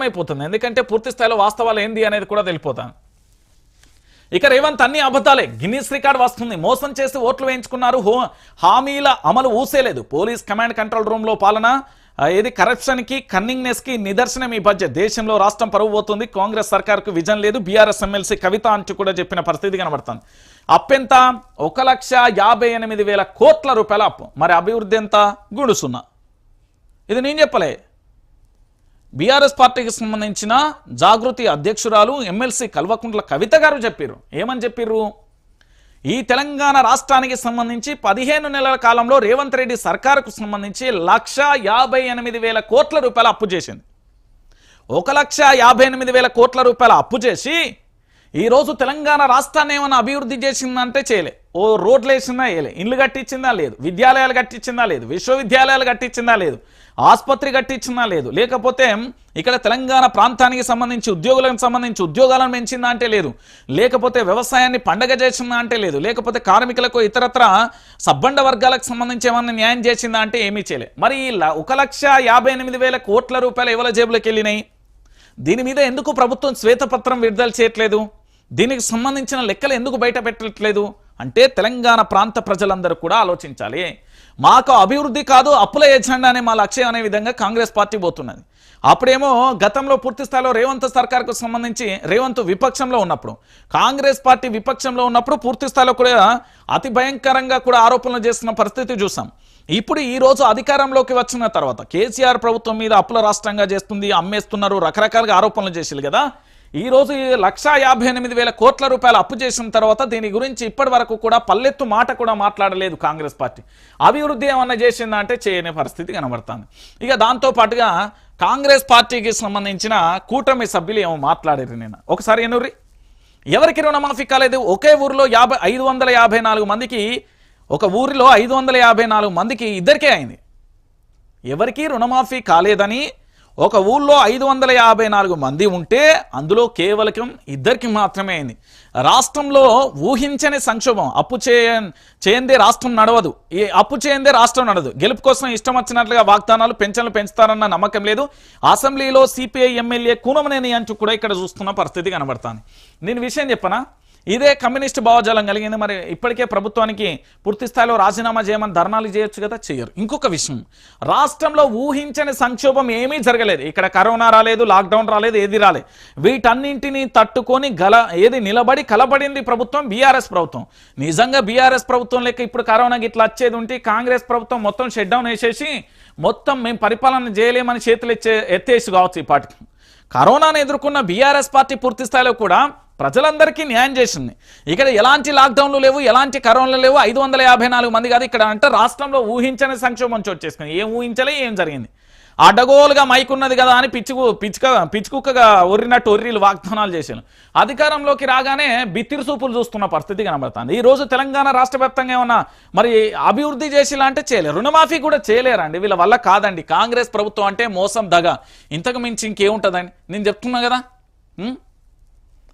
అర్థమైపోతుంది. ఎందుకంటే పూర్తి స్థాయిలో వాస్తవాలు ఏంది అనేది కూడా తెలిపోతాను. ఇక రేవంత్ అన్ని అబద్ధాలే, గిన్నీస్ రికార్డ్ వస్తుంది. మోసం చేసి ఓట్లు వేయించుకున్నారు, హామీల అమలు ఊసేలేదు. పోలీస్ కమాండ్ కంట్రోల్ రూమ్ లో పాలన ఏది కరప్షన్ కి కన్నింగ్నెస్ కి నిదర్శనం ఈ బడ్జెట్. దేశంలో రాష్ట్రం పరువు పోతుంది, కాంగ్రెస్ సర్కార్కు విజన్ లేదు. బీఆర్ఎస్ ఎమ్మెల్సీ కవిత అంటూ కూడా చెప్పిన పరిస్థితి కనబడుతుంది. అప్పెంత 1,58,000 కోట్ల రూపాయల అప్పు. మరి అభివృద్ధి ఎంత? గుడుసున్నా. ఇది నేను చెప్పలే, బీఆర్ఎస్ పార్టీకి సంబంధించిన జాగృతి అధ్యక్షురాలు ఎమ్మెల్సీ కల్వకుంట్ల కవిత గారు చెప్పారు. ఏమని చెప్పారు? ఈ తెలంగాణ రాష్ట్రానికి సంబంధించి 15 నెలల కాలంలో రేవంత్ రెడ్డి సర్కారుకు సంబంధించి 1,58,000 కోట్ల రూపాయల అప్పు చేసింది. 1,58,000 కోట్ల రూపాయల అప్పు చేసి ఈరోజు తెలంగాణ రాష్ట్రాన్ని ఏమైనా అభివృద్ధి చేసిందంటే చేయలే. ఓ రోడ్లు వేసిందా వేయలే, ఇల్లు కట్టించిందా లేదు, విద్యాలయాలు కట్టించిందా లేదు, విశ్వవిద్యాలయాలు కట్టించిందా లేదు, ఆసుపత్రి కట్టించిందా లేదు, లేకపోతే ఇక్కడ తెలంగాణ ప్రాంతానికి సంబంధించి ఉద్యోగులకు సంబంధించి ఉద్యోగాలను పెంచిందా అంటే లేదు, లేకపోతే వ్యవసాయాన్ని పండగ చేసిందా అంటే లేదు, లేకపోతే కార్మికులకు ఇతరత్ర సబ్బండ వర్గాలకు సంబంధించి ఏమన్నా న్యాయం చేసిందా అంటే ఏమీ చేయలే. మరి 1,58,000 కోట్ల రూపాయలు ఎవరి జేబులోకి వెళ్ళినాయి? దీని మీద ఎందుకు ప్రభుత్వం శ్వేతపత్రం విడుదల చేయట్లేదు? దీనికి సంబంధించిన లెక్కలు ఎందుకు బయట పెట్టట్లేదు అంటే తెలంగాణ ప్రాంత ప్రజలందరూ కూడా ఆలోచించాలి. మాకు అభివృద్ధి కాదు అప్పుల ఎజెండా అనే మా లక్ష్యం అనే విధంగా కాంగ్రెస్ పార్టీ పోతున్నది. అప్పుడేమో గతంలో పూర్తి స్థాయిలో రేవంత్ సర్కార్కు సంబంధించి రేవంత్ విపక్షంలో ఉన్నప్పుడు, కాంగ్రెస్ పార్టీ విపక్షంలో ఉన్నప్పుడు పూర్తి స్థాయిలో కూడా అతి భయంకరంగా కూడా ఆరోపణలు చేస్తున్న పరిస్థితి చూసాం. ఇప్పుడు ఈ రోజు అధికారంలోకి వచ్చిన తర్వాత కేసీఆర్ ప్రభుత్వం మీద అప్పుల రాష్ట్రంగా చేస్తుంది, అమ్మేస్తున్నారు, రకరకాలుగా ఆరోపణలు చేసిరు కదా. ఈ రోజు 1,58,000 కోట్ల రూపాయలు అప్పు చేసిన తర్వాత దీని గురించి ఇప్పటి వరకు కూడా పల్లెత్తు మాట కూడా మాట్లాడలేదు కాంగ్రెస్ పార్టీ. అభివృద్ధి ఏమన్నా చేసిందా అంటే చేయని పరిస్థితి కనబడుతుంది. ఇక దాంతో పాటుగా కాంగ్రెస్ పార్టీకి సంబంధించిన కూటమి సభ్యులు ఏమో మాట్లాడారు. నేను ఒకసారి ఎనుర్రి, ఎవరికి రుణమాఫీ కాలేదు? ఒకే ఊరిలో 554 మందికి, ఒక ఊరిలో 554 మందికి ఇద్దరికే అయింది. ఎవరికి రుణమాఫీ కాలేదని ఒక ఊళ్ళో 554 మంది ఉంటే అందులో కేవలం ఇద్దరికి మాత్రమే అయింది. రాష్ట్రంలో ఊహించని సంక్షోభం. అప్పు చేయందే రాష్ట్రం నడవదు, ఈ అప్పు చేయందే రాష్ట్రం నడవదు. గెలుపు కోసం ఇష్టం వచ్చినట్లుగా వాగ్దానాలు, పెన్షన్లు పెంచుతారన్న నమ్మకం లేదు. అసెంబ్లీలో సిపిఐ ఎమ్మెల్యే కూనమనేని అంటూ కూడా ఇక్కడ చూస్తున్న పరిస్థితి కనబడుతుంది. నేను విషయం చెప్పనా, ఇదే కమ్యూనిస్ట్ భావజాలం కలిగింది. మరి ఇప్పటికే ప్రభుత్వానికి పూర్తి స్థాయిలో రాజీనామా చేయమని ధర్నాలు చేయొచ్చు కదా, చేయరు. ఇంకొక విషయం, రాష్ట్రంలో ఊహించని సంక్షోభం ఏమీ జరగలేదు. ఇక్కడ కరోనా రాలేదు, లాక్డౌన్ రాలేదు, ఏది రాలేదు. వీటన్నింటినీ తట్టుకొని నిలబడి కలబడింది ప్రభుత్వం, బీఆర్ఎస్ ప్రభుత్వం. నిజంగా బీఆర్ఎస్ ప్రభుత్వం లెక్క ఇప్పుడు కరోనాకి ఇట్లా వచ్చేది ఉంటే కాంగ్రెస్ ప్రభుత్వం మొత్తం షట్ డౌన్ వేసేసి మొత్తం మేము పరిపాలన చేయలేమని చేతులు ఎత్తేసి కావచ్చు. ఈ పాటికి కరోనాను ఎదుర్కొన్న బీఆర్ఎస్ పార్టీ పూర్తి స్థాయిలో కూడా ప్రజలందరికీ న్యాయం చేసింది. ఇక్కడ ఎలాంటి లాక్డౌన్లు లేవు, ఎలాంటి కరోనాలు లేవు. 554 మంది కాదు ఇక్కడ అంటే రాష్ట్రంలో ఊహించని సంక్షోభం చోటు చేసుకుంది. ఏం ఊహించలే, ఏం జరిగింది? అడ్డగోలుగా మైక్ ఉన్నది కదా అని పిచ్చుకుక్కగా ఒర్రినట్టు ఒర్రీలు వాగ్దానాలు చేశాను. అధికారంలోకి రాగానే బిత్తిరి సూపులు చూస్తున్న పరిస్థితి కనబడుతుంది. ఈ రోజు తెలంగాణ రాష్ట్ర వ్యాప్తంగా ఏమన్నా మరి అభివృద్ధి చేసేలా అంటే చేయలేరు, రుణమాఫీ కూడా చేయలేరండి. వీళ్ళ వల్ల కాదండి. కాంగ్రెస్ ప్రభుత్వం అంటే మోసం, దగ, ఇంతకు మించి ఇంకేముంటుందండి? నేను చెప్తున్నా కదా.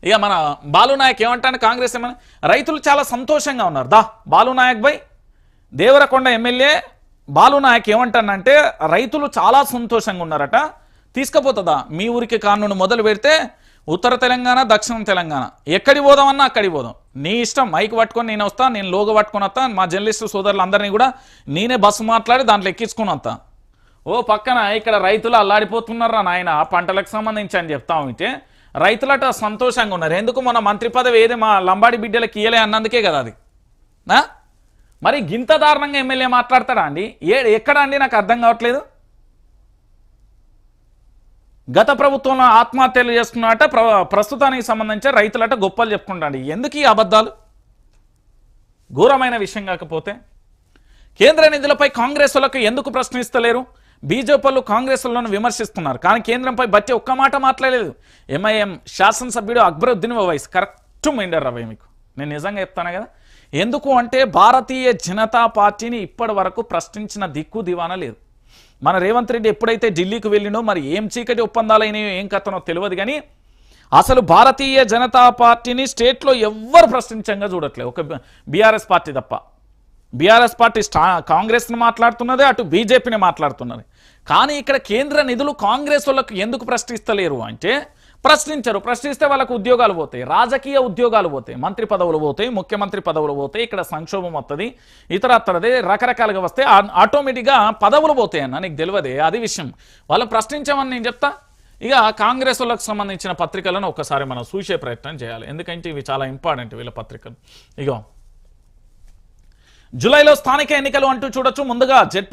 ఇక మన బాలునాయక్ ఏమంటాను, కాంగ్రెస్ ఏమన్నా రైతులు చాలా సంతోషంగా ఉన్నారు. బాలునాయక్ బై దేవరకొండ ఎమ్మెల్యే బాలునాయక్ ఏమంటానంటే రైతులు చాలా సంతోషంగా ఉన్నారట. తీసుకుపోతుందా మీ ఊరికి కానూను మొదలు పెడితే ఉత్తర తెలంగాణ, దక్షిణ తెలంగాణ ఎక్కడికి పోదామన్నా అక్కడికి పోదాం, నీ ఇష్టం. మైక్ పట్టుకొని నేను వస్తా, నేను లోగో పట్టుకొని వస్తా, మా జర్నలిస్టు సోదరులందరినీ కూడా నేనే బస్సు మాట్లాడి దాంట్లో ఎక్కించుకొని వస్తా. ఓ పక్కన ఇక్కడ రైతులు అల్లాడిపోతున్నారా నాయన పంటలకు సంబంధించి అని చెప్తా ఉంటే రైతులట సంతోషంగా ఉన్నారు. ఎందుకు? మన మంత్రి పదవి ఏది మా లంబాడి బిడ్డలకి ఇయ్యలే అన్నందుకే కదా అది. మరి గింత దారుణంగా ఎమ్మెల్యే మాట్లాడతాడా అండి? ఎక్కడ అండి? నాకు అర్థం కావట్లేదు. గత ప్రభుత్వంలో ఆత్మహత్యలు చేసుకున్నట ప్రస్తుతానికి సంబంధించి రైతులట గొప్పలు చెప్పుకుంటాండి. ఎందుకు ఈ అబద్ధాలు? ఘోరమైన విషయం. కాకపోతే కేంద్ర నిధులపై కాంగ్రెస్ వాళ్ళకు ఎందుకు ప్రశ్నిస్తలేరు? బీజేపీలు కాంగ్రెస్లను విమర్శిస్తున్నారు, కానీ కేంద్రంపై బట్టి ఒక్క మాట మాట్లాడలేదు. ఎంఐఎం శాసనసభ్యుడు అక్బరుద్దీన్ ఓవైసీ కరెక్ట్ మైండర్ రవి మీకు నేను నిజంగా చెప్తాను కదా. ఎందుకు అంటే భారతీయ జనతా పార్టీని ఇప్పటి వరకు ప్రశ్నించిన దిక్కు దివానా లేదు. మన రేవంత్ రెడ్డి ఎప్పుడైతే ఢిల్లీకి వెళ్ళినో మరి ఏం చీకటి ఒప్పందాలైనాయో ఏం కథనో తెలియదు, కానీ అసలు భారతీయ జనతా పార్టీని స్టేట్లో ఎవ్వరు ప్రశ్నించంగా చూడట్లేదు, ఒక బీఆర్ఎస్ పార్టీ తప్ప. బీఆర్ఎస్ పార్టీ కాంగ్రెస్ని మాట్లాడుతున్నది, అటు బీజేపీని మాట్లాడుతున్నది. కానీ ఇక్కడ కేంద్ర నిధులు కాంగ్రెస్ వాళ్ళకు ఎందుకు ప్రశ్నిస్తలేరు అంటే ప్రశ్నించరు. ప్రశ్నిస్తే వాళ్ళకు ఉద్యోగాలు పోతాయి, రాజకీయ ఉద్యోగాలు పోతాయి, మంత్రి పదవులు పోతాయి, ముఖ్యమంత్రి పదవులు పోతాయి, ఇక్కడ సంక్షోభం వస్తుంది, ఇతరత్రదే రకరకాలుగా వస్తే ఆటోమేటిక్గా పదవులు పోతాయి అన్న. నీకు తెలియదే అది విషయం. వాళ్ళు ప్రశ్నించామని నేను చెప్తా. ఇక కాంగ్రెస్ వాళ్ళకు సంబంధించిన పత్రికలను ఒక్కసారి మనం చూసే ప్రయత్నం చేయాలి, ఎందుకంటే ఇవి చాలా ఇంపార్టెంట్ వీళ్ళ పత్రికలు. ఇగో జూలైలో స్థానిక ఎన్నికలు అంటూ చూడొచ్చు. ముందుగా జెడ్పీ